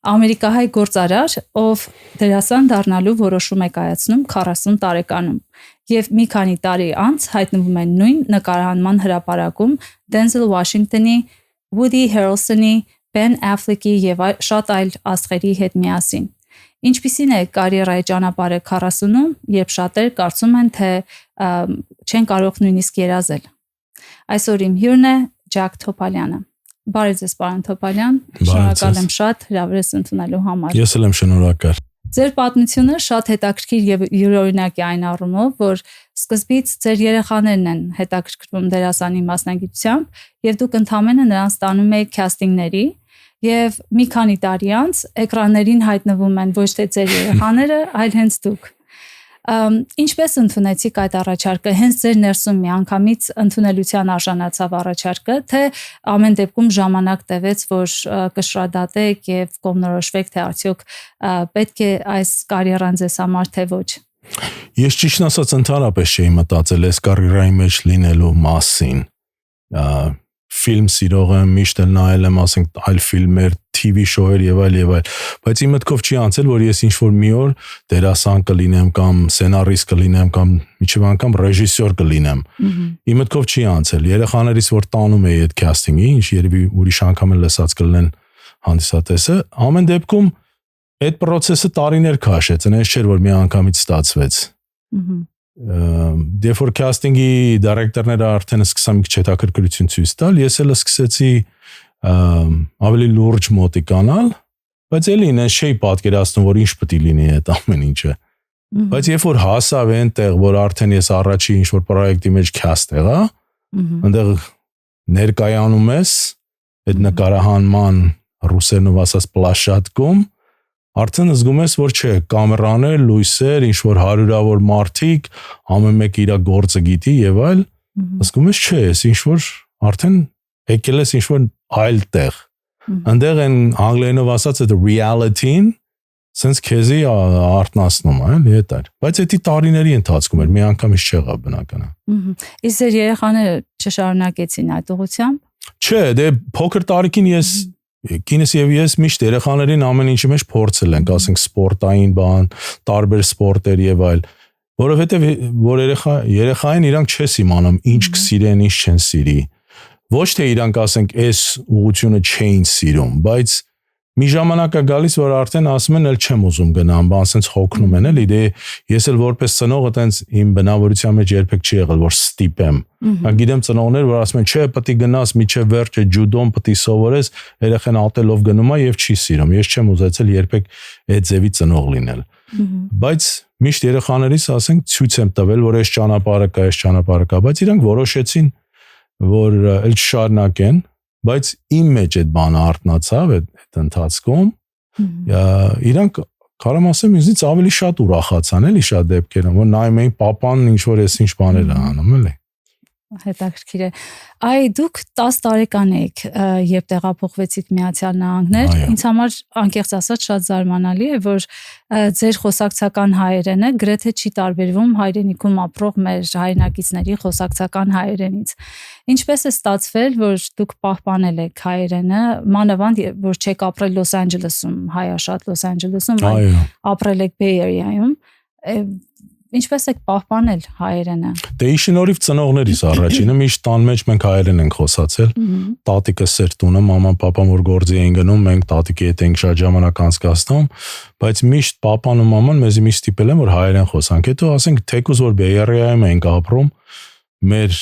ամերիկահայ գործարար, ով դերասան դառնալու որոշում է կայացնում 40 տարեկանում եւ մի քանի տարի անց հայտնվում է նույն նկարահանման հրապարակում Դենզել Վաշինգտոնի, Woody Harrelsonի, Ben Affleck-ի եւ շատ այլ աստղերի հետ միասին։ Ինչպիսին է կարիերայի ճանապարհը 40-ում, երբ շատեր կարծում են, թե չեն կարող նույնիսկ երազել։ Այսօր իմ հյուրն է Ջակ Թոփալյանը։ Բարև ձեզ, պարոն Թոփալյան, շնորհակալ եմ շատ հրավերս ընդունելու համար։ Ես էլ եմ շնորհակալ։ Ձեր պատմությունը շատ հետաքրքիր եւ յուրօրինակ է այն առումով, որ սկզբից ձեր երեխաներն են հետաքրքրվում դերասանի մասնագիտությամբ եւ դուք ընդհանրապես նրանց տանում եք քաստինգների եւ մի քանի տարի անց էկրաններին հայտնվում են ոչ թե ձեր երեխաները, այլ հենց դուք։ Ինչպես ընդունեցիք այդ առաջարկը, հենց ձեր ներսում միանգամից ընդունելության արժանացավ առաջարկը, թե ամեն դեպքում ժամանակ տևեց, որ կշռադատեք եւ կողմնորոշվեք, թե արդյոք պետք է այս կարիերան ձեզ համար թե ոչ։ Ես ճիշտն ասած ընդհանրապես չէի մտածել այս կարիերայի մեջ լինելու մասին։ Ֆիլմ սիրող եմ, միշտ էլ նայել եմ, ասենք, այլ ֆիլմեր, TV շոուեր եւ այլ, բայց իմ մտքով չի անցել, որ ես ինչ-որ մի օր դերասան կլինեմ կամ սցենարիստ կլինեմ կամ միջև անգամ ռեժիսոր կլինեմ։ Իմ մտքով չի անցել։ Երեխաներից որ տանում էի այդ քաստինգի, ինչ երևի ուրիշ անգամ էլ լսած կլինեն հանդիսատեսը, ամեն դեպքում այդ process-ը տարիներ քաշեց, այնպես չէր, որ մի անգամից ստացվեց։ Դե որ քաստինգի դիրեկտորները արդեն սկսան մի քիչ հետաքրքրություն ցույց տալ, ես էլ սկսեցի ավելի լուրջ մոտիկանալ, բայց էլի ինձ չէի պատկերացնում, որ ինչ պետք է լինի այդ ամեն ինչը։ Բայց երբ որ հասավ այնտեղ, որ արդեն ես առաջի ինչ-որ պրոյեկտի մեջ քաստ եղա, այնտեղ ներկայանում ես այդ նկարահանման ռուսերենով ասած պլաշատկում, արդեն զգում ես, որ չէ, կամերաներ, լույսեր, ինչ-որ հարյուրավոր մարդիկ, ամեն մեկը իր գործը գիտի եւ այլ, զգում ես չէ, ես ինչ-որ արդեն եկել ես ինչ-որ այլ տեղ։ Այնտեղ են անգլերենով ասած այդ reality-ին sense քեզի արտնասնում է, էլի այդ էր։ Բայց դա տարիների ընթացքում էր, մի անգամից չեղավ բնականաբար։ Իսկ ձեր երեխաները չշարունակեցին այդ ուղղությամբ։ Չէ, դե փոքր տարիքին ես Կինս եւ ես միշտ երեխաներին ամեն ինչի մեջ փորձել ենք, ասենք սպորտային բան, տարբեր սպորտեր եւ այլ, որովհետեւ որ երեխային իրանք չես իմանում ինչ կսիրեն, ինչ չեն սիրի։ Ոչ թե իրանք ասենք այս ուղղությունը չէին սիրում, բայց մի ժամանակ է գալիս, որ արդեն ասում են, էլ չեմ ուզում գնամ, բան ասենց հոգնում են, էլի, դե ես էլ որպես ծնող այտենց իմ բնավորության մեջ երբեք չի եղել, որ ստիպեմ։ Գիտեմ ծնողներ, որ ասում են, չէ, պետք է գնաս միջև վերջը ջյուդոն պետք է սովորես, երեխան ատելով գնում է եւ չի սիրում։ Ես չեմ ուզեցել երբեք այդ ձևի ծնող լինել։ Բայց միշտ երեխաներիս ասենք ցույց եմ տվել, որ այս ճանապարհը կա, այս ճանապարհը կա, բայց իրանք որոշեցին, որ էլ չշարունակեն, բայց իմ մեջ այդ բանը արտնացավ այդ ընթացքում, իրանք կարամ ասեմ ինձից ավելի շատ ուրախացան, էլի շատ դեպքերում, որ նայում էին պապան ինչ որ էս ինչ բաներ է անում, էլի։ Հետաքրքիր է։ Այ դուք 10 տարեկան եք, երբ տեղափոխվեցիք Միացյալ Նահանգներ, ինձ համար անկեղծ ասած շատ զարմանալի է, որ ձեր խոսակցական հայերենը գրեթե չի տարբերվում հայրենիքում ապրող մեր հայրենակիցների խոսակցական հայերենից։ Ինչպես է ստացվել, որ դուք պահպանել եք հայերենը, մանավանդ որ չեք ապրել Լոս Անջելեսում, հայաշատ Լոս Անջելեսում, այլ ապրել եք Bay Area-ում, ինչպես եք պահպանել հայերենը։ Դե շնորհիվ ծնողներիս առաջինը միշտ տան մեջ մենք հայերեն ենք խոսացել։ Տատիկս էր տունը, մաման, պապան որ գործի էին գնում, մենք տատիկի հետ ենք շատ ժամանակ անցկացնում, բայց միշտ պապան ու մաման մեզի միշտ ստիպել են որ հայերեն խոսանք։ Հետո ասենք թեկուզ որ Bay Area-ում ենք ապրում, մեր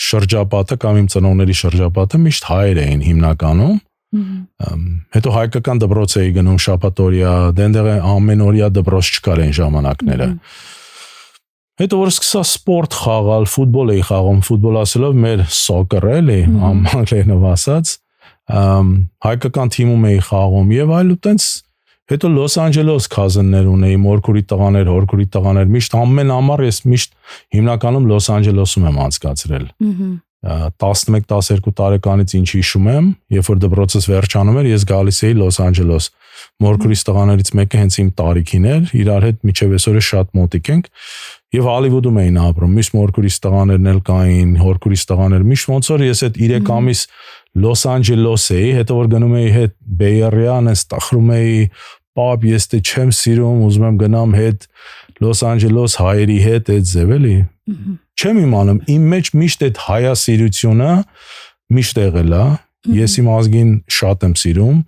շրջապատը կամ իմ ծնողների շրջապատը միշտ հայեր էին հիմնականում։ Հետո հայկական դպրոց էի գնում շաբաթօրյա, դենտեղ ամեն օրյա դպրոց չկար այն ժամանակները։ Հետո որ սկսա սպորտ խաղալ, ֆուտբոլ էի խաղում, ֆուտբոլ ասելով մեր սոկեր էլի, անգլերենով ասած, հայկական թիմում էի խաղում եւ այլ ու տենց հետո Լոս Անջելես cousin-ներ ունեի, մորքուրի տղաներ, հորքուրի տղաներ, միշտ ամեն ամառ ես միշտ հիմնականում Լոս Անջելեսում եմ անցկացրել։ 11-12 տարեկանից ինչ հիշում եմ, երբ որ դպրոցս վերջանում էր, ես գալիս էի Լոս Անջելես։ մորքուրիս տղաներից մեկը հենց իմ տարիքին էր, իրար հետ միջև այսօր շատ մոտիկ ենք եւ Հոլիվուդում էին ապրում։ Միշտ մորքուրիս տղաներն էլ կային, հորքուրիս տղաներ, միշտ ոնց որ ես այդ 3 ամիս Լոս Անջելոս էի, հետո որ գնում էի հետ Bay Area-ն, ստախրում էի, պապ, ես դե չեմ սիրում, ուզում եմ գնամ հետ Լոս Անջելոս հայերի հետ, այդ ձև էլի։ Չեմ իմանում, իմ մեջ միշտ այդ հայասիրությունը միշտ եղել է, ես իմ ազգին շատ եմ սիրում,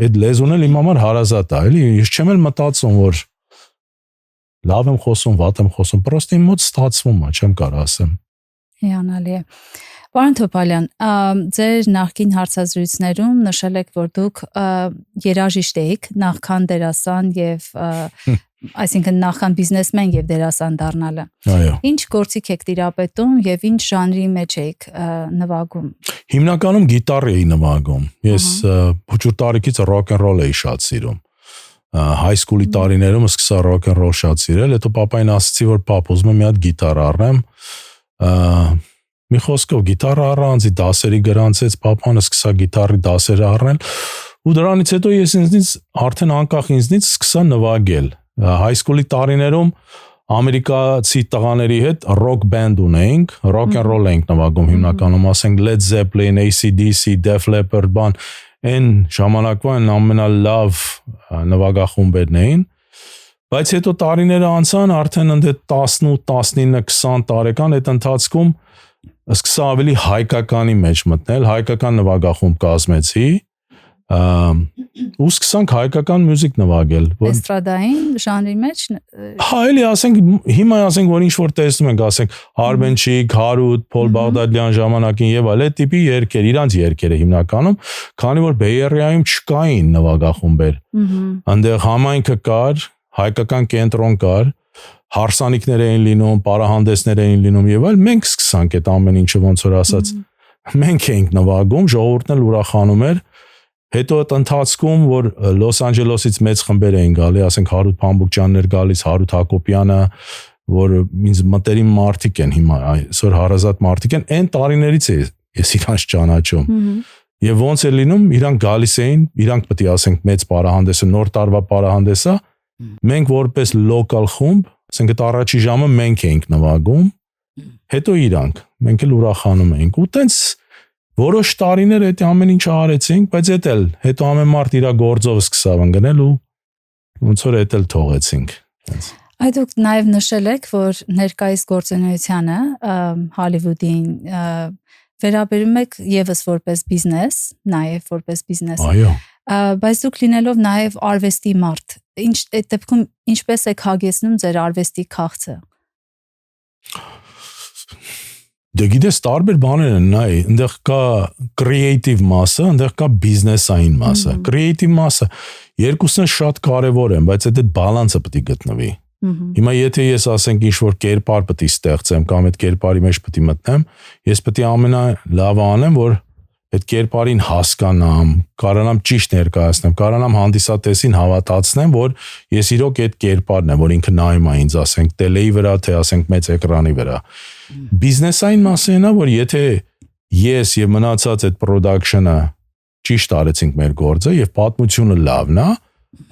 այդ լեզուն էլ իմ համար հարազատ է, էլի, ես չեմ էլ մտածում, որ լավ եմ խոսում, վատ եմ խոսում, պրոստը իմ մոտ ստացվում է, չեմ կարող ասեմ։ Հիանալի է։ Պարոն Թոփալյան, ձեր նախկին հարցազրույցներում նշել եք, որ դուք երաժիշտ եք, նախքան դերասան եւ այսինքն նախքան բիզնեսմեն եւ դերասան դառնալը։ Այո։ Ինչ գործիք եք տիրապետում եւ ինչ ժանրի մեջ եք նվագում։ Հիմնականում գիտար էի նվագում։ Ես փոքր տարիքից ռոք են ռոլ էի շատ սիրում։ High school-ի տարիներում սկսա rock and roll շատ սիրել, հետո papayin ասացի, որ պապ, ուզում եմ մի հատ գիտար առնեմ։ Մի խոսքով գիտար առանցի դասերի գրանցեց, papan սկսա գիտարի դասեր առնել, ու դրանից հետո ես ինձնից արդեն անկախ ինձնից սկսա նվագել։ High school-ի տարիներում ամերիկացի տղաների հետ rock band ունեինք, rock and roll էինք նվագում հիմնականում, ասենք Led Zeppelin, AC/DC, Def Leppard, բան այն ժամանակվան ամենալավ նվագախումբերն էին, բայց հետո տարիները անցան, արդեն ընդ 18, 19, 20 տարեկան այդ ընթացքում սկսա ավելի հայկականի մեջ մտնել, հայկական նվագախումբ կազմեցի, ու սկսանք հայկական մյուզիկ նվագել։ Էստրադային ժանրի մեջ։ Հա, էլի ասենք, հիմա ասենք, որ ինչ որ տեսնում ենք, ասենք Արմենչիկ, Հարութ, Փոլ Բաղդադյան ժամանակին եւ այլ, այդ տիպի երգեր, իրանց երգերը հիմնականում, քանի որ Bay Area-ում չկային նվագախումբեր։ Այնտեղ համայնքը կար, հայկական կենտրոն կար, հարսանիքներ էին լինում, պարահանդեսներ էին լինում եւ այլ, մենք սկսանք այդ ամեն ինչը ոնց որ ասած, մենք էինք նվագում, ժողովուրդն էլ ուրախանում էր։ Հետո այդ ընթացքում, որ Լոս Անջելոսից մեծ խմբեր էին գալի, ասենք Հարութ Փամբուկյաններ գալիս, Հարութ Հակոբյանը, որ ինձ մտերիմ մարդիկ են հիմա, այսօր հարազատ մարդիկ են, այն տարիներից ես իրանց ճանաչում։ Եվ ոնց է լինում, իրանք գալիս էին, իրանք պետք է ասենք մեծ պարահանդեսը, նոր տարվա պարահանդեսա, մենք որպես լոկալ խումբ, ասենք այդ առաջի ժամը մենք էինք նվագում, հետո իրանք, մենք էլ ուրախանում էինք, ու տենց որոշ տարիներ այդ ամեն ինչը արեցինք, բայց էդ էլ հետո ամեն մարդ իր գործով սկսավ ընկնել ու ոնց որ էդ էլ թողեցինք։ Այդ դուք նաև նշել եք, որ ներկայիս գործունեությանը Հոլիվուդին վերաբերում եք եւս որպես բիզնես, նաև որպես բիզնես։ Այո։ Բայց դուք լինելով նաև արվեստի մարդ, ինչ այդ դեպքում ինչպես եք հագեցնում ձեր արվեստի քաղցը։ Դե գիտես, տարբեր բաներ են, նայ, այնտեղ կա creative մասը, այնտեղ կա բիզնեսային մասը։ Creative մասը երկուսն շատ կարևոր են, բայց այդ բալանսը պետք է գտնվի։ Հիմա եթե ես ասենք ինչ-որ կերպար պետք է ստեղծեմ կամ այդ կերպարի մեջ պետք է մտնեմ, ես պետք է ամենալավը անեմ, որ այդ կերպարին հասկանամ, կարողանամ ճիշտ ներկայացնեմ, կարողանամ հանդիսատեսին հավատացնեմ, որ ես իրոք այդ կերպարն եմ, որ ինքը նայում է ինձ, ասենք տելեի վրա, թե ասենք մեծ էկրանի վրա։ Բիզնեսային մասն է, որ եթե ես եւ մնացած այդ production-ը ճիշտ արեցինք մեր գործը եւ պատմությունը լավն է,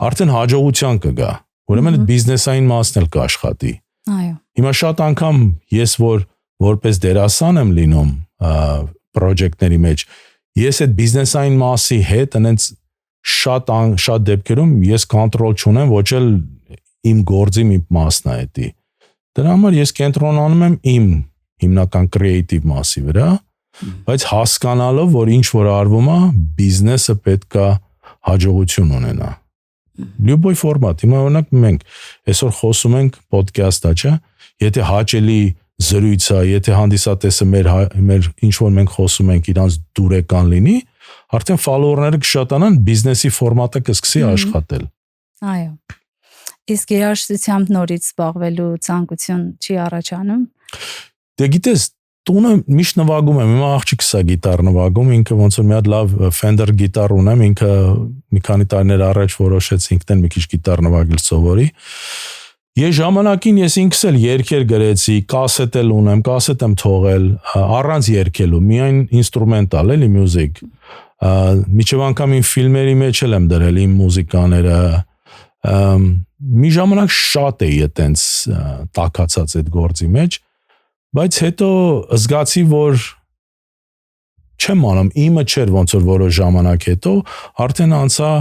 արդեն հաջողության կգա։ Ուրեմն այդ բիզնեսային մասն էլ կաշխատի։ Այո։ Հիմա շատ անգամ ես որպես դերասան եմ լինում project-ների մեջ, ես այդ բիզնեսային մասի հետ այնց շատ դեպքերում ես կոնտրոլ չունեմ, ոչ էլ իմ գործի մի մասն է դա։ Դրա համար ես կենտրոնանում եմ իմ հիմնական creative մասի վրա, բայց հասկանալով, որ ինչ որ արվում է, բիզնեսը պետք է հաջողություն ունենա։ Любой ֆորմատ, հիմա օրինակ մենք այսօր խոսում ենք podcast-ա, չէ՞, եթե հաճելի զրույց է, եթե հանդիսատեսը մեր ինչ որ մենք խոսում ենք իրանց դուրեկան լինի, արդեն follower-ները կշատանան, բիզնեսի ֆորմատը կսկսի աշխատել։ Այո։ Իսկ երաժշտությամբ նորից զբաղվելու ցանկություն չի առաջանում։ Դե գիտես, տունը միշտ նվագում եմ, հիմա աղջիկս է գիտար նվագում, ինքը ոնց որ մի հատ լավ Fender գիտար ունեմ, ինքը մի քանի տարիներ առաջ որոշեց ինքն էլ մի քիչ գիտար նվագել սովորի։ Ես ժամանակին ես ինքս էլ երգեր գրեցի, կասետ էլ ունեմ, կասետ եմ թողել, առանց երգելու, միայն ինստրումենտալ էլի մյուզիկ։ Միջև անգամ իմ ֆիլմերի մեջ էլ եմ դրել իմ մուզիկաները, մի ժամանակ շատ էի այտենց տակացած այդ գործի մեջ, բայց հետո զգացի, որ չեմ անում, իմը չէր ոնց որ որոշ ժամանակ հետո, արդեն անցա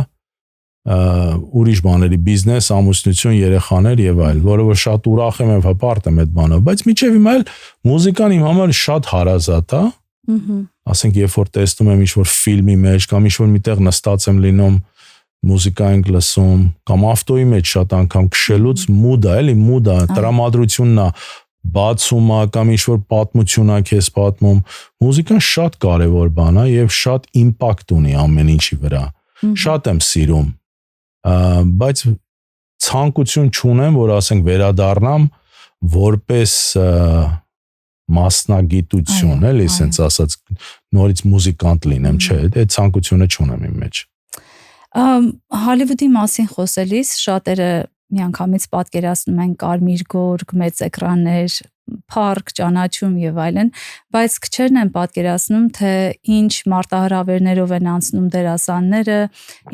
ուրիշ բաների, բիզնես, ամուսնություն, երեխաներ եւ այլ, որը որ շատ ուրախ եմ եւ հպարտ եմ այդ բանով, բայց միջև հիմա էլ մուզիկան իմ համար շատ հարազատ է, ասենք երբ որ տեսնում եմ ինչ-որ ֆիլմի մեջ կամ ինչ-որ միտեղ նստած եմ լինում, մուզիկա ենք լսում, կամ ավտոյի մեջ շատ անգամ քշելուց մուդա, էլի մուդա, տրամադրությունն է, բացումը կամ ինչ-որ պատմություն է քեզ պատմում, մուզիկան շատ կարևոր բան է եւ շատ իմպակտ ունի ամեն ինչի վրա, շատ եմ սիրում, բայց ցանկություն չունեմ, որ ասենք վերադառնամ որպես մասնագիտություն, էլի, ասենց ասած, նորից մուզիկանտ լինեմ, չէ, այդ ցանկությունը չունեմ իմ մեջ։ Հոլիվուդի մասին խոսելիս շատերը միանգամից պատկերացնում են կարմիր գորգ, մեծ էկրաններ, փառք, ճանաչում եւ այլն, բայց քչերն են պատկերացնում, թե ինչ մարտահրավերներով են անցնում դերասանները,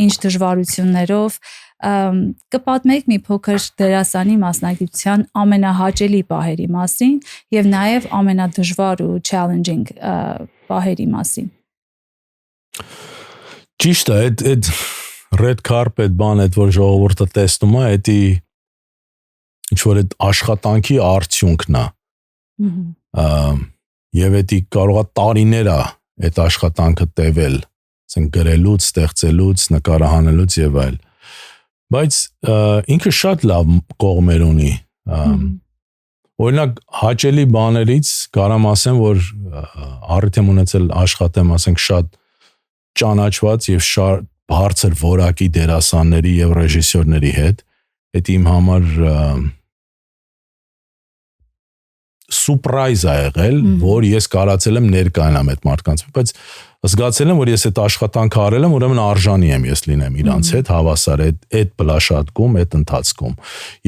ինչ դժվարություններով, կպատմեք մի փոքր դերասանի մասնագիտության ամենահաճելի պահերի մասին եւ նաեւ ամենադժվար ու challenging պահերի մասին։ Ճիշտ է, այդ red carpet բան, այդ որ ժողովուրդը տեսնում է, դա ինչ որ այդ աշխատանքի արդյունքն է։ Եվ դա կարող է տարիներ այդ աշխատանքը տևել, ասենք գրելուց, ստեղծելուց, նկարահանելուց եւ այլ։ Բայց ինքը շատ լավ կողմեր ունի։ Օրինակ հաճելի բաներից կարամ ասեմ, որ առիթ եմ ունեցել աշխատեմ, ասենք շատ ճանաչված եւ շատ բարձր որակի դերասանների եւ ռեժիսորների հետ, դա իմ համար սուրպրայզ է եղել, որ ես կարացել եմ ներկայանամ այդ մարդկանց, բայց զգացել եմ, որ ես այդ աշխատանքը արել եմ, ուրեմն արժանի եմ ես լինեմ իրանց հետ, հավասար այդ պլաշատկում, այդ ընթացքում։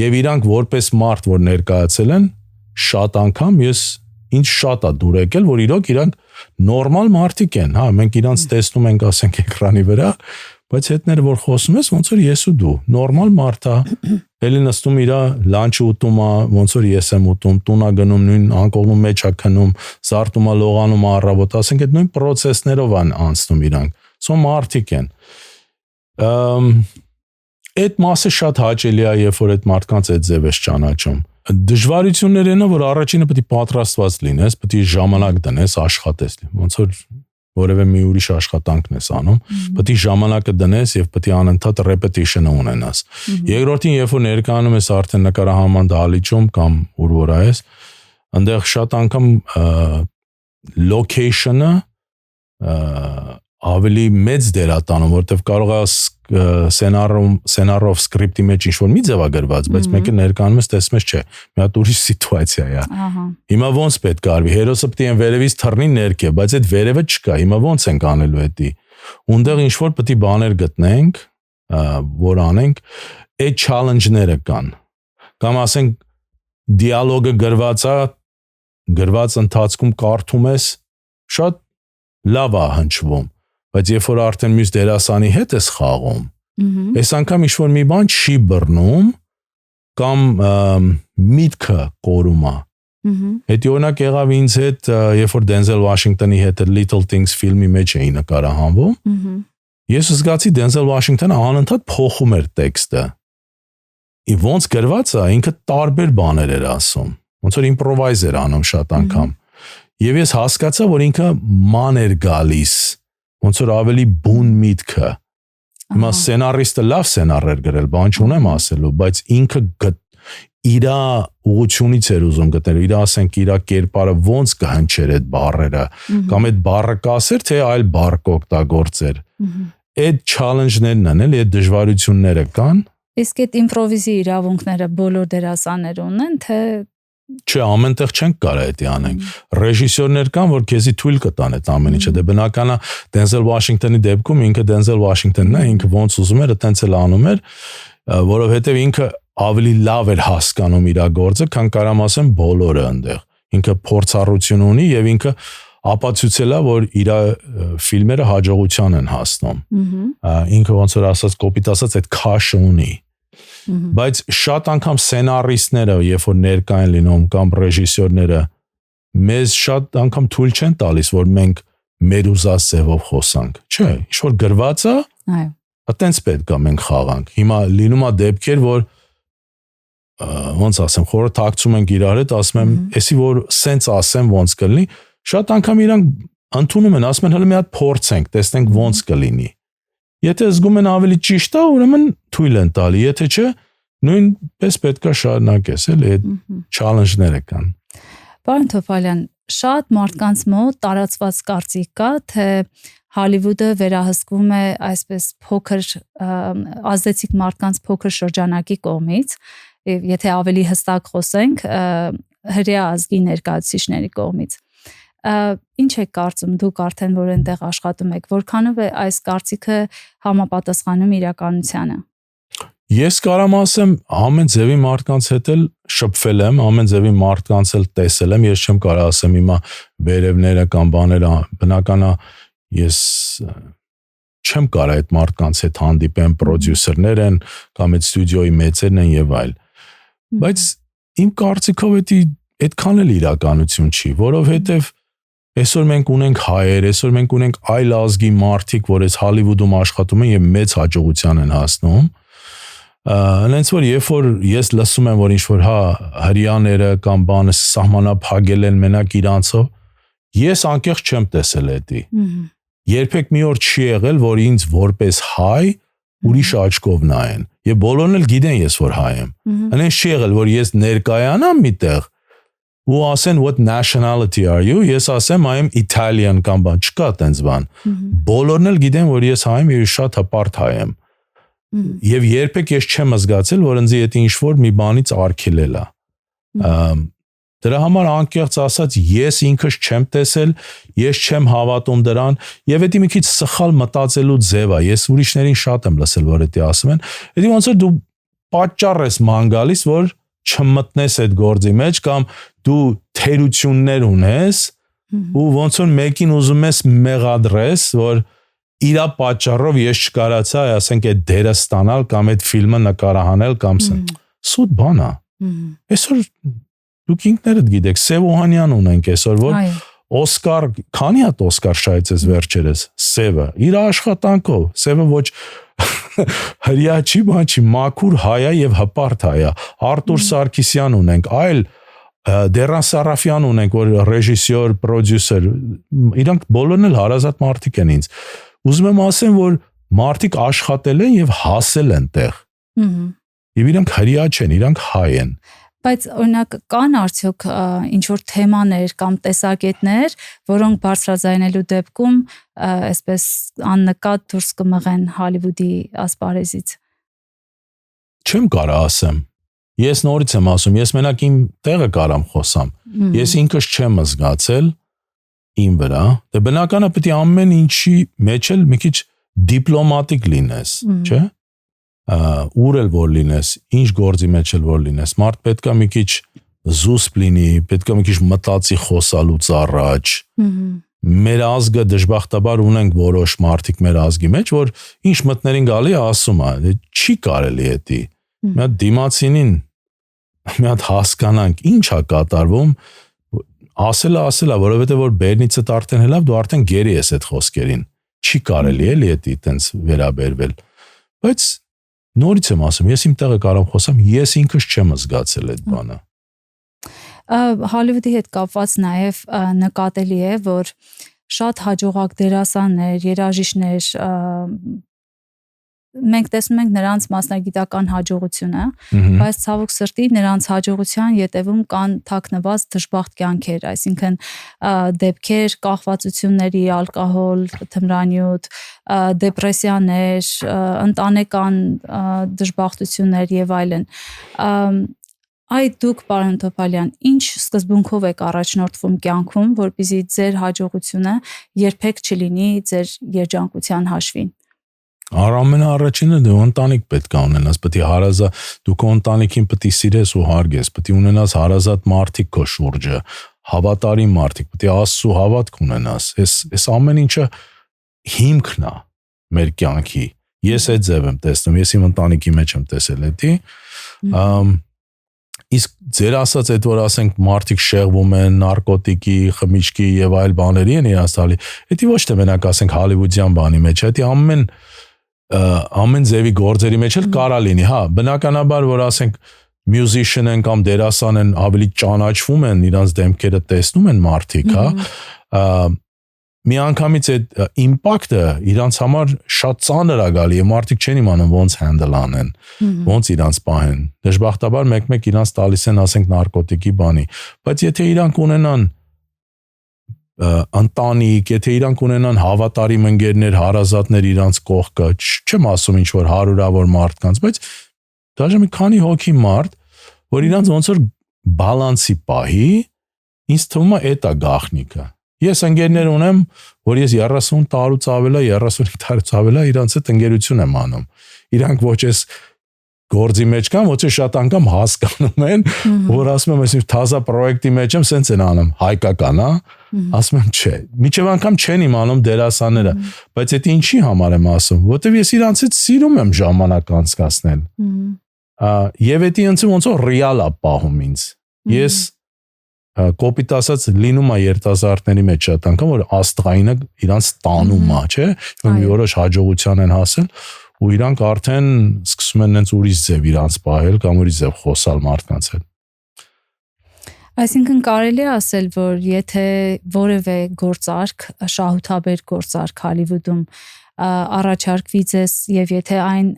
Եվ իրանք որպես մարդ, որ ներկայացել են, շատ անգամ ես ինչ շատ է դուր եկել, որ իրանք նորմալ մարդիկ են, հա, մենք իրանց տեսնում ենք, ասենք էկրանի վրա, բայց հետները որ խոսում ես, ոնց որ ես ու դու, նորմալ մարդ է, էլի նստում իր լանչը ուտում է, ոնց որ ես եմ ուտում, տուն է գնում, նույն անկողնում մեջ է քնում, զարտում է, լողանում է առավոտ, ասենք այդ նույն պրոցեսներով են անցնում իրանք, սո մարդիկ են։ Այդ մասը շատ հաճելի է, երբ որ այդ մարդկանց այդ ձև ես ճանաչում։ Դժվարությունները են, որ առաջինը պետք է պատրաստված լինես, պետք է ժամանակ դնես, աշխատես, ոնց որ որևէ մի ուրիշ աշխատանքն ես անում, պետք է ժամանակը դնես եւ պետք է անընդհատ repetition-ը ունենաս։ Երկրորդին, երբ որ ներկայանում ես արդեն նկարահանման դահլիճում կամ ուր որ ես, այնտեղ շատ անգամ location-ը ավելի մեծ դեր է տանում, որովհետև կարող է սցենարով սկրիպտի մեջ ինչ-որ մի ձևագրված, բայց մեկը ներկայանում ես տեսնում ես, չէ, մի հատ ուրիշ սիտուացիա է։ Հիմա ոնց պետք է արվի, հերոսը պետք է վերևից թռնի ներքև, բայց այդ վերևը չկա, հիմա ոնց ենք անելու դա։ Ունդեղ ինչ-որ պետք է բաներ գտնենք, որ անենք, այդ challenge-ները կան։ Կամ ասենք դիալոգը գրված ընթացքում կարդում ես, շատ լավ է հնչվում, բայց երբ որ արդեն մյուս դերասանի հետ ես խաղում, այս անգամ ինչ-որ մի բան չի բռնում, կամ միտքը կորում է։ Այդ օրինակ եղավ ինձ հետ, երբ որ Դենզել Վաշինգտոնի հետ Little Things ֆիլմի մեջ էի նկարահանվում, ես զգացի Դենզել Վաշինգտոնը անընդհատ փոխում էր տեքստը։ Եվ ոնց գրված է, ինքը տարբեր բաներ էր ասում, ոնց որ իմպրովայզ էր անում շատ անգամ։ Եվ ես հասկացա, որ ինքը ման էր գալիս, ոնց որ ավելի բուն միտքը։ Հիմա սցենարիստը լավ սցենար էր գրել, բան չունեմ ասելու, բայց ինքը իր ուղղությունից էր ուզում գտնել, իր ասենք իր կերպարը ոնց կհնչեր այդ բառերը, կամ այդ բառը կասեր, թե այլ բառ կօգտագործեր։ Այդ challenge-ներն են, էլի այդ դժվարությունները կան։ Իսկ այդ իմպրովիզի իրավունքները բոլոր դերասանները ունեն, թե Չէ, ամենտեղ չենք կարող դա անենք։ Ռեժիսորներ կան, որ քեզի թույլ կտան այդ ամեն ինչը։ Դե բնական է Դենզել Վաշինգտոնի դեպքում ինքը Դենզել Վաշինգտոնն է, ինքը ոնց ուզում էր, այտենց էլ անում էր, որովհետև ինքը ավելի լավ էր հասկանում իր գործը, քան կարամ ասեմ բոլորը այնտեղ։ Ինքը փորձառություն ունի եւ ինքը ապացուցել է, որ իր ֆիլմերը հաջողության են հասնում։ Ինքը ոնց որ ասած կոպիտ ասած այդ քաշը ունի։ Բայց շատ անգամ սցենարիստները, երբ որ ներկա են լինում կամ ռեժիսորները, մեզ շատ անգամ թույլ չեն տալիս, որ մենք մեր ուզած ձևով խոսանք։ Չէ, ինչ որ գրված է, այո, այտենց պետք է մենք խաղանք։ Հիմա լինում է դեպքեր, որ ոնց ասեմ, խորհրդակցում ենք իրար հետ, ասում եմ, էսի որ սենց ասեմ ոնց կլինի, շատ անգամ իրանք ընդունում են, ասում են հələ մի հատ փորձենք, տեսնենք ոնց կլինի։ Եթե զգում են ավելի ճիշտ է, ուրեմն թույլ են տալի, եթե չէ, նույնպես պետք է շարունակես, էլի այդ չալենջները կան։ Պարոն Թոփալյան, շատ մարդկանց մոտ տարածված կարծիք կա, թե Հոլիվուդը վերահսկվում է այսպես փոքր ազդեցիկ մարդկանց փոքր շրջանակի կողմից, եթե ավելի հստակ խոսենք, հրեա ազգի ներկայացուցիչների կողմից։ Ինչ եք կարծում դուք արդեն որ այնտեղ աշխատում եք, որքանով է այս կարծիքը համապատասխանում իրականությանը։ Ես կարամ ասեմ, ամեն ձևի մարդկանց հետ էլ շփվել եմ, ամեն ձևի մարդկանց էլ տեսել եմ, ես չեմ կարող ասեմ հիմա վերևները կամ բաները, բնական է ես չեմ կարող այդ մարդկանց հետ հանդիպեմ, պրոդյուսերներ են կամ այդ ստուդիոյի մեծերն են եւ այլ։ Բայց իմ կարծիքով այդքան էլ իրականություն չի, որովհետեւ այսօր մենք ունենք հայեր, այսօր մենք ունենք այլ ազգի մարդիկ, որ այս Հոլիվուդում աշխատում են եւ մեծ հաջողության են հասնում։ Հենց որ երբ որ ես լսում եմ, որ ինչ որ հрьяաները կամ բանը սահմանափակել են մենակ իրանցով, ես անկեղծ չեմ տեսել դա։ Երբեք մի օր չի եղել, որ ինձ որպես հայ ուրիշ աչքով նայեն։ Եվ բոլորն էլ գիտեն ես որ հայ եմ։ Հենց չի եղել, որ ես ներկայանամ միտեղ ու ասեն what nationality are you, ես ասեմ I am Italian կամ բան, չկա տենց բան։ Բոլորն էլ գիտեն, որ ես հայ եմ եւ շատ հպարտ հայ եմ։ Եվ երբեք ես չեմ զգացել, որ ինձ այդ ինչ որ մի բանից արգելել է։ Դրա համար անկեղծ ասած ես ինքս չեմ տեսել, ես չեմ հավատում դրան, եւ դա մի քիչ սխալ մտածելու ձև է։ Ես ուրիշներին շատ եմ լսել, որ դա ասում են։ Դա ոնց որ դու պատճառ ես ման գալիս, որ չմտնես այդ գործի մեջ կամ դու թերություններ ունես ու ոնց որ մեկին ուզում ես մեղադրես, որ իրա պատճառով ես չկարացա, ասենք այդ դերը ստանալ կամ այդ ֆիլմը նկարահանել կամ սուտ բան է։ Այսօր դուք ինքներդ գիտեք, Սևոհանյան ունենք այսօր, որ Օսկար, քանի հատ Օսկար շահեցես վերջերս, Սևը, իր աշխատանքով, Սևը ոչ հրյա չի, բան չի, մաքուր հայ է եւ հպարտ հայ է։ Արտուր Սարգսյան ունենք, այլ Դերան Սարաֆյան ունենք, որ ռեժիսոր, պրոդյուսեր, իրանք բոլորն էլ հարազատ մարդիկ են ինձ։ Ուզում եմ ասեմ, որ մարդիկ աշխատել են եւ հասել են տեղ։ Եվ իրանք հրյա չեն, իրանք հայ են։ Բայց օրինակ կան արդյոք ինչ որ թեմաներ կամ տեսակետներ, որոնք բարձրաձայնելու դեպքում այսպես աննկատ դուրս կմղեն Հոլիվուդի ասպարեզից։ Չեմ կարող ասեմ։ Ես նորից եմ ասում, ես մենակ իմ տեղը կարամ խոսամ։ Ես ինքս չեմ զգացել իմ վրա, դե բնականա պետք է ամեն ինչի մեջ էլ մի քիչ դիպլոմատիկ լինես, չէ՞։ Ուր էլ որ լինես, ինչ գործի մեջ էլ որ լինես, մարդ պետք է մի քիչ զուսպ լինի, պետք է մի քիչ մտածի խոսալուց առաջ։ Մեր ազգը դժբախտաբար ունենք որոշ մարդիկ մեր ազգի մեջ, որ ինչ մտներին գալի ասում է, չի կարելի էդի։ Մի հատ դիմացինին մի հատ հասկանանք, ինչ է կատարվում, ասելա, որովհետև որ բերնիցդ արդեն հելավ, դու արդեն գերի ես այդ խոսքերին։ Չի կարելի էլի էդի տենց վերաբերվել։ Բայց նորից եմ ասում, ես իմ տեղը կարող խոսամ, ես ինքս չեմ զգացել այդ բանը։ Հոլիվուդի հետ կապված նաև նկատելի է, որ շատ հաջողակ դերասաններ, երաժիշտներ, մենք տեսնում ենք նրանց մասնագիտական հաջողությունը, բայց ցավոք սրտի նրանց հաջողության ետևում կան թաքնված դժբախտ կյանքեր, այսինքն դեպքեր կախվածությունների, ալկոհոլ, թմրանյութ, դեպրեսիաներ, ընտանեկան դժբախտություններ եւ այլն։ Այդ դուք, պարոն Թոփալյան, ինչ սկզբունքով եք առաջնորդվում կյանքում, որպեսզի ձեր հաջողությունը երբեք չլինի ձեր երջանկության հաշվին։ Ամենաառաջինը դու ընտանիք պետք է ունենաս, պետք է հարազատ, դու քո ընտանիքին պետք է սիրես ու հարգես, պետք է ունենաս հարազատ մարդիկ քո շուրջը, հավատարիմ մարդիկ, պետք է Աստծո հավատք ունենաս։ Այս ամեն ինչը հիմքն է մեր կյանքի։ Ես այդ ձև եմ տեսնում, ես իմ ընտանիքի մեջ եմ տեսել դա։ Իսկ ձեր ասած այդ որ ասենք մարդիկ շեղվում են նարկոտիկի, խմիչքի եւ այլ բաների են իրաց տալի, դա ոչ թե մենակ ասենք հոլիվուդյան բանի մեջ, դա ամեն ձևի գործերի մեջ էլ կարա լինի, հա, բնականաբար որ ասենք musician են կամ դերասան են ավելի ճանաչվում են, իրանց դեմքերը տեսնում են մարդիկ, հա, մի անգամից այդ իմպակտը իրանց համար շատ ծանր է գալի, եւ մարդիկ չեն իմանում ոնց handle անեն, ոնց իրանց պահեն։ Դժբախտաբար մեկ-մեկ իրանց տալիս են, ասենք նարկոտիկի բանի, բայց եթե իրանք ունենան ընտանիք, եթե իրանք ունենան հավատարիմ ընկերներ, հարազատներ իրանց կողքը, չեմ ասում ինչ որ հարյուրավոր մարդկանց, բայց դաժե մի քանի հոգի մարդ, որ իրանց ոնց որ բալանսի պահի, ինձ թվում է դա գաղտնիքը։ Ես ընկերներ ունեմ, որ ես 30 տարուց ավել, 35 տարուց ավել իրանց հետ ընկերություն եմ անում։ Իրանք ոչ էս գործի մեջ կան, ոչ է շատ անգամ հասկանում են, որ ասում եմ, ես թազա պրոյեկտի մեջ եմ, սենց են անում, հայկական, հա, ասում եմ, չէ։ Միջև անգամ չեն իմանում դերասանները, բայց դա ինչի համար եմ ասում, որտեվ ես իրանց հետ սիրում եմ ժամանակ անցկасնել։ Եվ դա ինձ ոնց որ ռեալ է պահում ինձ։ Ես կոպիտ ասած լինում է երիտասարդների մեջ շատ անգամ որ աստղայինը իրանց տանում է, չէ՞, որ մի որոշ հաջողության են հասել ու իրանք արդեն սկսում են հենց ուրիշ ձև իրանց պահել կամ ուրիշ ձև խոսալ մարդկանց հետ։ Այսինքն կարելի է ասել, որ եթե որևէ գործարք, շահութաբեր գործարք Հոլիվուդում առաջարկվի ձեզ եւ եթե այն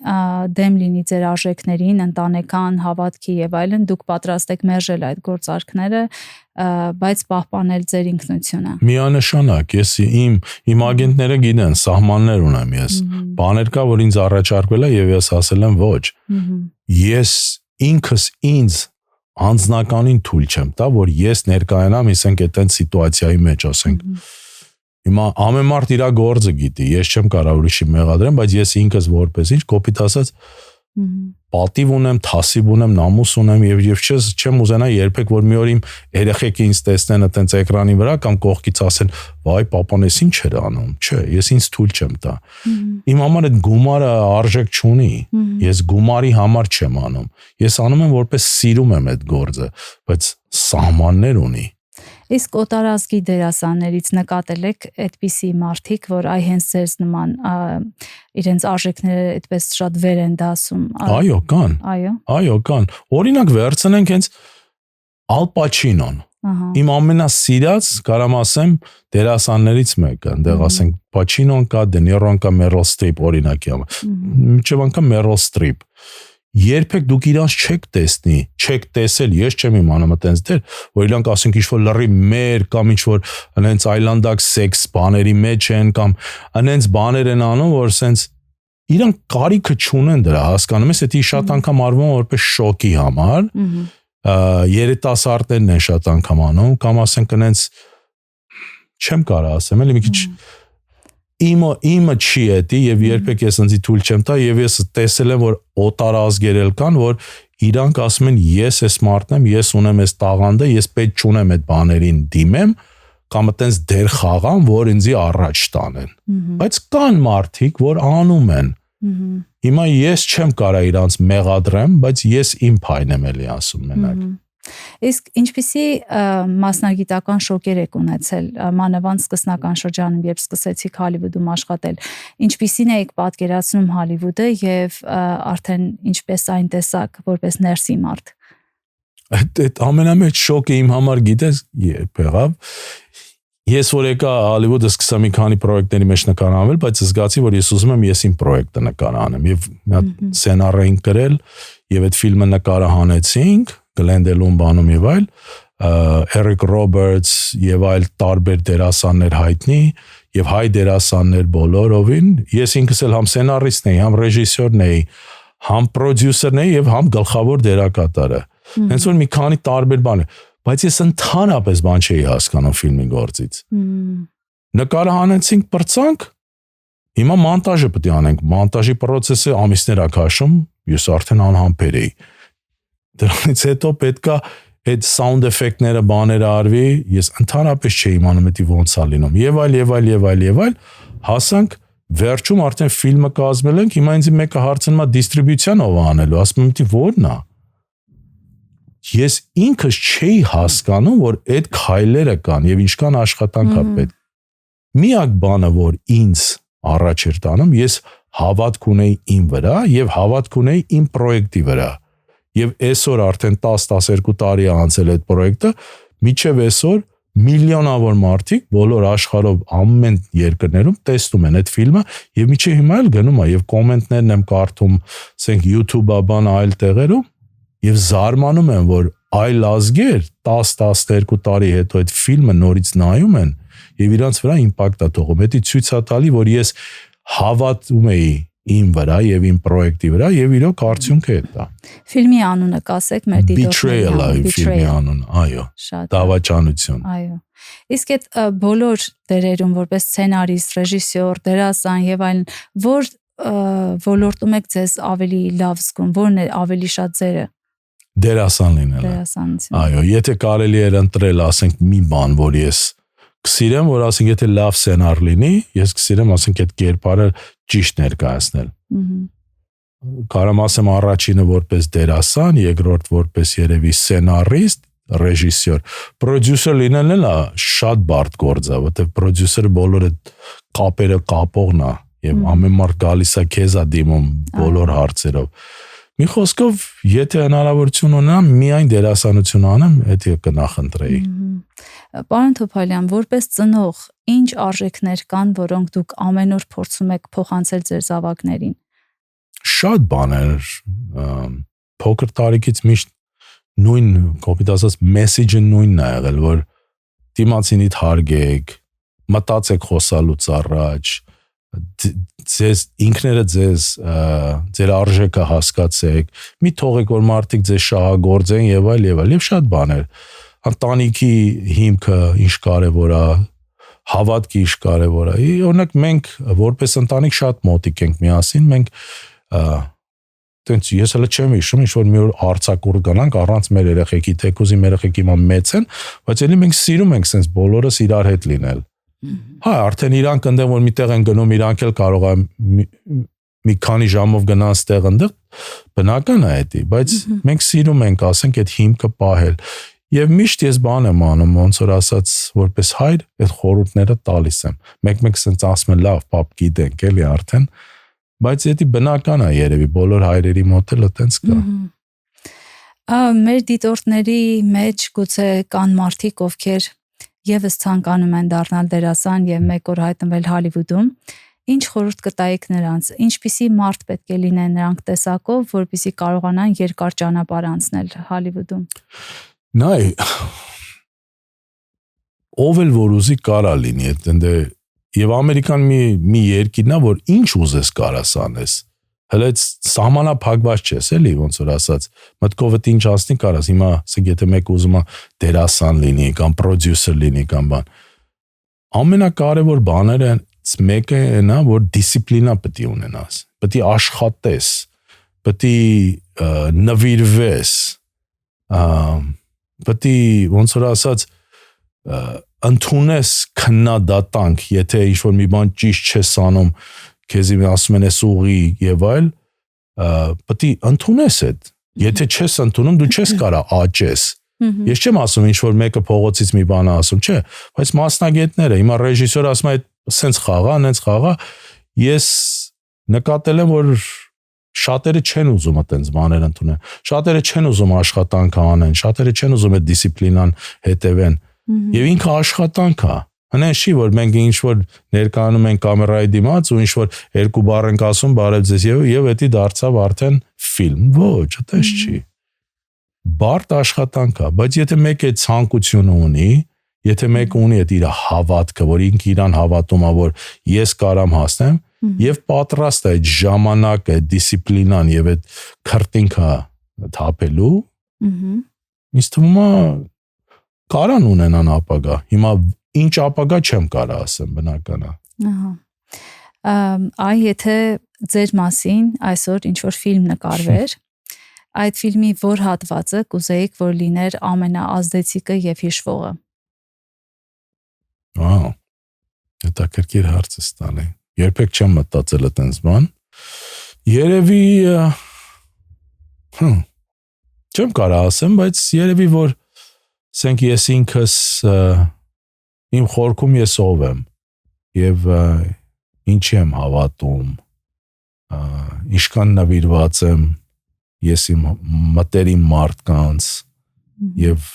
դեմ լինի ձեր արժեքներին, ընտանեկան հավատքի եւ այլն, դուք պատրաստ եք մերժել այդ գործարքները, բայց պահպանել ձեր ինքնությունը։ Միանշանակ, ես իմ ագենտները գիտեն, սահմաններ ունեմ ես։ Բաներ կա, որ ինձ առաջարկվել է եւ ես ասել եմ ոչ։ Ես ինքս ինձ անձնականին թույլ չեմ տա, որ ես ներկայանամ, ասենք այդտենց սիտուացիայի մեջ, ասենք հիմա ամեն մարդ իր գործը գիտի, ես չեմ կարող ուրիշի մեղադրեմ, բայց ես ինքս որպես ինչ կոպիտ ասած պատիվ ունեմ, թասիվ ունեմ, նամուս ունեմ եւ չեմ ուզենա երբեք որ մի օր իմ երեխեքը ինձ տեսնեն այտենց էկրանի վրա կամ կողքից ասեն, վայ, պապան էս ինչ էր անում։ Չէ, ես ինձ թույլ չեմ տա։ Իմ համար այդ գումարը արժեք չունի։ Ես գումարի համար չեմ անում։ Ես անում եմ որպես սիրում եմ այդ գործը, բայց սահմաններ ունի։ Իսկ օտարազգի դերասաններից նկատել եք այդպիսի մարդիկ, որ այ հենց ձեզ նման իրենց արժեքները այդպես շատ վեր են դասում։ Այո, կան։ Այո, կան։ Օրինակ վերցնենք հենց Ալ Պաչինոն։ Իմ ամենասիրած, կարամ ասեմ, դերասաններից մեկը, այնտեղ ասենք Պաչինոն կա, Դե Նիրոն կա, Մերիլ Ստրիփ օրինակի համար։ Մինչև անգամ Մերիլ Ստրիփ։ Երբեք դուք իրանց չեք տեսնի, չեք տեսել, ես չեմ իմանում այտենց դեր, որ իրանք ասենք ինչ-որ լրի մեր կամ ինչ-որ այնց այլանդակ սեքս բաների մեջ են կամ այնց բաներ են անում, որ սենց իրանք կարիքը չունեն դրա, հասկանում ես, դա շատ անգամ արվում է որպես շոկի համար, երիտասարդներն են շատ անգամ անում, կամ ասենք այնց չեմ կարող ասեմ, էլի մի քիչ իմը չի էդի եւ երբեք ես ինձ թույլ չեմ տա եւ ես տեսել եմ որ օտարազգեր էլ կան որ իրանք ասում են ես էս մարդն եմ ես ունեմ էս տաղանդը ես պետք չունեմ այդ բաներին դիմեմ կամ այտենց դեր խաղամ որ ինձի առաջ տանեն բայց կան մարդիկ որ անում են հիմա ես չեմ կարող իրանց մեղադրեմ բայց ես իմ փայն եմ էլի ասում մենակ Իսկ ինչպիսի մասնագիտական շոկեր եք ունեցել մանավանդ սկսնական շրջանում, երբ սկսեցիք Հոլիվուդում աշխատել, ինչպիսին եք պատկերացնում Հոլիվուդը եւ արդեն ինչպես այն տեսակ, որպես ներսի մարդ։ Այդ ամենամեծ շոկը իմ համար գիտես երբ եղավ։ Ես որ եկա Հոլիվուդը սկսա մի քանի պրոյեկտների մեջ նկարահանվել, բայց զգացի, որ ես ուզում եմ ես իմ պրոյեկտը նկարահանեմ եւ մի հատ սցենար էինք գրել եւ այդ ֆիլմը նկարահանեցինք Գլենդելում բանում եւ այլ Էրիկ Ռոբերտս եւ այլ տարբեր դերասաններ հայտնի եւ հայ դերասաններ բոլորովին ես ինքս էլ համ սցենարիստն էի, համ ռեժիսորն էի, համ պրոդյուսերն էի եւ համ գլխավոր դերակատարը։ Հենց որ մի քանի տարբեր բան բայց ես ընդհանրապես բան չէի հասկանում ֆիլմի գործից։ Նկարահանեցինք պրծանք, հիմա մոնտաժը պետք է անենք, մոնտաժի process-ը ամիսներ է քաշում, ես արդեն անհամբեր էի։ Դրանից հետո պետքա այդ sound effect-ները բաները արվի, ես ընդհանրապես չէի իմանում դա ոնց է լինում։ Եվ այլ, հասանք վերջում արդեն ֆիլմը կազմել ենք, հիմա ինձ մեկը հարցնում է դիստրիբյուցիան ով է անելու, ասում եմ դա ո՞րն է։ Ես ինքս չէի հասկանում, որ այդ քայլերը կան եւ ինչքան աշխատանք է պետք։ Միակ բանը, որ ինձ առաջ էր տանում, ես հավատք ունեի իմ վրա եւ հավատք ունեի իմ պրոյեկտի վրա։ Եվ այսօր արդեն 10-12 տարի է անցել այդ պրոյեկտը, միջև այսօր միլիոնավոր մարդիկ բոլոր աշխարհով ամեն երկրներում տեսնում են այդ ֆիլմը եւ միջև հիմա էլ գնում է եւ կոմենտներն եմ կարդում, ասենք YouTube-ա բան այլ տեղերում եւ զարմանում եմ, որ այլ ազգեր 10-12 տարի հետո այդ ֆիլմը նորից նայում են եւ իրանց վրա իմպակտ է թողում։ Դա ցույց է տալի, որ ես հավատում էի իմ վրա եւ իմ պրոյեկտի վրա եւ իրոք արդյունքը է դա։ Ֆիլմի անունը կասեք մեր դիտողներին։ Ֆիլմի անունը, այո։ Դավաճանություն։ Այո։ Իսկ այդ բոլոր դերերում որպես սցենարիստ, ռեժիսոր, դերասան եւ այլն, որ ոլորտում եք ձեզ ավելի լավ զգում, որն է ավելի շատ ձերը։ Դերասան լինելը։ Դերասանություն։ Այո, եթե կարելի էր ընտրել, ասենք մի բան, որ ես կսիրեմ, որ ասենք եթե լավ սցենար լինի, ես կսիրեմ, ասենք այդ կերպարը ճիշտ ներկայացնել։ Կարամ ասեմ առաջինը որպես դերասան, երկրորդ որպես երևի սցենարիստ, ռեժիսոր, պրոդյուսեր լինելն էլ շատ բարդ գործ է, որտեղ պրոդյուսերը բոլոր այդ կապերը կապողն է եւ ամեն մարդ գալիս է քեզ է դիմում բոլոր հարցերով։ Մի խոսքով, եթե հնարավորություն ունենամ, միայն դերասանություն անեմ, դա կնախընտրեի։ Պարոն Թոփալյան, որպես ծնող, ինչ արժեքներ կան, որոնք դուք ամեն օր փորձում եք փոխանցել ձեր զավակներին։ Շատ բաներ, փոքր տարիքից միշտ նույն, կոպիտ ասած, մեսեջը նույնն է եղել, որ դիմացինիդ հարգեք, մտածեք խոսալուց առաջ, ձեզ ինքներդ ձեր արժեքը հասկացեք, մի թողեք որ մարդիկ ձեզ շահագործեն եւ այլ եւ շատ բաներ։ Ընտանիքի հիմքը ինչ կարևոր է, հավատքը ինչ կարևոր է։ Օրինակ մենք որպես ընտանիք շատ մոտիկ ենք միասին, մենք տենց ես հələ չեմ հիշում, ինչ որ մի օր արցակուր գնանք առանց մեր երեխեքի, թեկուզի մեր երեխեքի հիմա մեծ են, բայց էլի մենք սիրում ենք sense բոլորս իրար հետ լինել։ Հա, արդեն իրանք ընդեմ որ միտեղ են գնում, իրանք էլ կարող է մի քանի ժամով գնանց տեղ ընդեղ, բնական է դա, բայց մենք սիրում ենք, ասենք, այդ հիմքը պահել։ Եվ միշտ ես բան եմ անում, ոնց որ ասած, որպես հայր, այդ խորհուրդները տալիս եմ։ Մեկ-մեկ sense ասում են, լավ, պապ գիտենք, էլի արդեն, բայց դա բնական է երևի, բոլոր հայրերի մոտ էլ այդպես կա։ Մեր դիտորդների մեջ գուցե կան մարդիկ, ովքեր եւս ցանկանում են դառնալ դերասան եւ մեկ օր հայտնվել Հոլիվուդում, ինչ խորհուրդ կտայիք նրանց, ինչպիսի մարդ պետք է լինեն նրանք տեսակով, որպեսզի կարողանան երկար ճանապարհ անցնել Հոլիվուդում։ Նայ, ով էլ որ ուզի կարա լինի, այդտեղ եւ Ամերիկան մի երկիրն է, որ ինչ ուզես կարաս անես։ Հələ սահմանափակված չես, էլի, ոնց որ ասած, մտքովդ ինչ ասնի կարաս, հիմա ասենք եթե մեկ ուզում է դերասան լինի կամ պրոդյուսեր լինի կամ բան։ Ամենակարևոր բաներից մեկը նա, որ դիսցիպլինա պետք է ունենաս, պետք է աշխատես, պետք է նվիրվես, պետք է ոնց որ ասած ընդունես քննադատանք, եթե ինչ-որ մի բան ճիշտ չես անում, քեզի ասում են էս ուղի եւ այլ, պետք է ընդունես այդ։ Եթե չես ընդունում, դու չես կարա աճես։ Ես չեմ ասում ինչ-որ մեկը փողոցից մի բան ասում, չէ, բայց մասնագետները, հիմա ռեժիսորը ասում է, սենց խաղա, նենց խաղա, ես նկատել եմ, որ շատերը չեն ուզում այդպես բաներ ընդունել։ Շատերը չեն ուզում աշխատանք անեն, շատերը չեն ուզում այդ դիսցիպլինան հետևեն։ Եվ ինքը աշխատանք է։ Հնեն չի, որ մենք ինչ-որ ներկայանում ենք կամերայի դիմաց ու ինչ-որ երկու բառ ենք ասում, բարև ձեզ եւ դա դարձավ արդեն ֆիլմ։ Ոչ, այդպես չի։ Բարդ աշխատանք է, բայց եթե մեկը ցանկությունը ունի, եթե մեկը ունի այդ իր հավատքը, որ ինքը իրան հավատում է, որ ես կարամ հասնեմ, եւ պատրաստ է այդ ժամանակը, դիսցիպլինան եւ այդ քրտինքը թափելու, ինձ թվում է կարան ունենան ապագա։ Հիմա ինչ ապագա չեմ կարա ասեմ, բնական է։ Այ եթե ձեր մասին այսօր ինչ որ ֆիլմ նկարվեր, այդ ֆիլմի որ հատվածը կուզեիք, որ լիներ ամենաազդեցիկը եւ հիշվողը։ Վաու։ Դա կրկիր հարց է տալի։ Երբեք չեմ մտածել այդպես բան։ Երևի չեմ կարող ասեմ, բայց երևի որ ասենք ես ինքս իմ խորքում ես ով եմ եւ ինչի եմ հավատում, ինչքան նվիրված եմ ես իմ մտերիմ մարդկանց եւ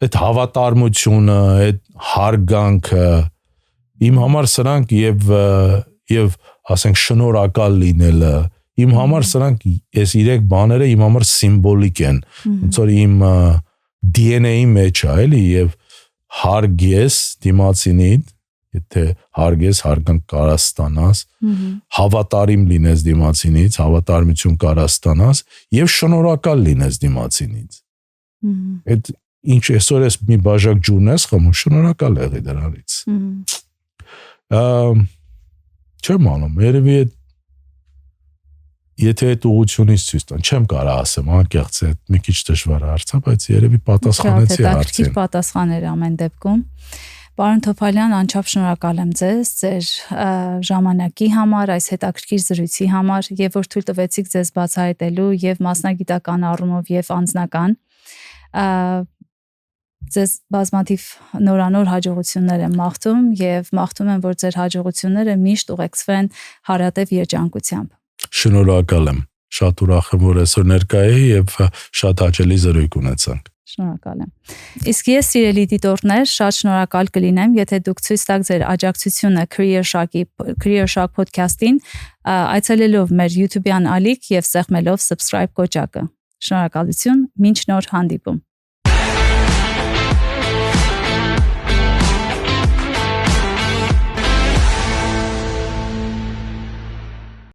այդ հավատարմությունը, այդ հարգանքը իմ համար սրանք եւ ասենք շնորհակալ լինելը իմ համար սրանք այս 3 բաները իմ համար սիմվոլիկ են ոնց որ իմ DNA-ի մեջ է էլի եւ հարկ ես դիմացինին եթե հարգես հարգանք կարաս ստանաս հավատարիմ լինես դիմացինից հավատարմություն կարաս ստանաս եւ շնորհակալ լինես դիմացինից այդ ինչ այսօր ես մի բաժակ ջուրն ես խմում շնորհակալ եղի դրանից չեմ անում երևի եթե այդ ուղղությունից ցույց տան չեմ կարող ասեմ անկեղծ է մի քիչ դժվար հարց է բայց երևի պատասխանեցի հարցին պատասխաներ ամեն դեպքում Պարոն Թոփալյան, անչափ շնորհակալ եմ ձեզ, ձեր ժամանակի համար, այս հետաքրքիր զրույցի համար եւ որ թույլ տվեցիք ձեզ բացահայտելու եւ մասնագիտական առումով եւ անձնական ձեզ բազմաթիվ նորանոր հաջողություններ եմ մաղթում եւ մաղթում եմ, որ ձեր հաջողությունները միշտ ուղեկցվեն հարատև երջանկությամբ։ Շնորհակալ եմ։ Շատ ուրախ եմ, որ այսօր ներկա էի եւ շատ հաճելի զրույց ունեցանք։ Շնորհակալ եմ։ Իսկ ես սիրելի դիտորդներ, շատ շնորհակալ կլինեմ, եթե դուք ցույց տաք ձեր աջակցությունը Career Shock podcast-ին, այցելելով մեր YouTube-յան ալիք եւ սեղմելով subscribe կոճակը։ Շնորհակալություն, մինչ նոր հանդիպում։